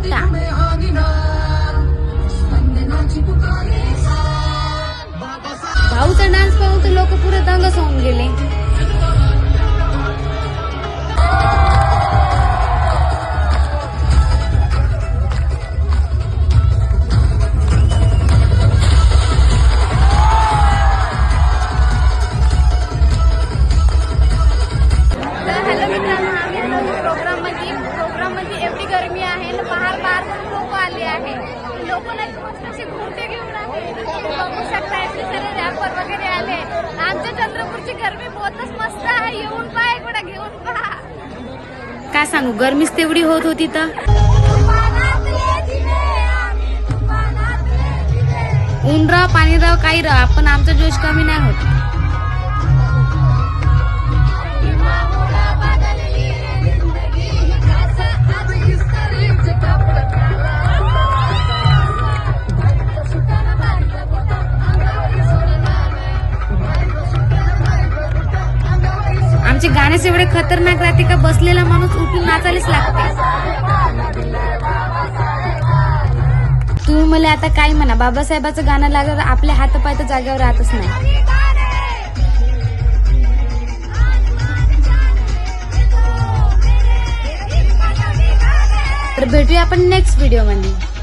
शकता. भाऊचा डान्स पाहून तर लोक पुरे दंगच होऊन गेले. प्रोग्राम मध्ये एवढी गर्मी आहे, बाहेर लोक आले आहे. लोक घोटे घेऊन आहे. बघू शकता इथे सगळे रॅपर वगैरे आले. आमच्या चंद्रपूरची गर्मी बहुतच मस्त आहे. येऊन पहा, एकदा घेऊन पहा. काय सांगू, गरमीच तेवढी होत होती तर. ऊन राव पाणी राव काही राव, पण आमचा जोश कमी नाही होत. आमचे गाणेच एवढे खतरनाक राहते का बसलेला माणूस उठून नाचायलाच लागते. तुम्ही मला आता काय म्हणा, बाबासाहेबाचं गाणं लागलं आपले हातपाय तर जागेवर राहतच नाही. तर भेटूया आपण नेक्स्ट व्हिडिओ मध्ये.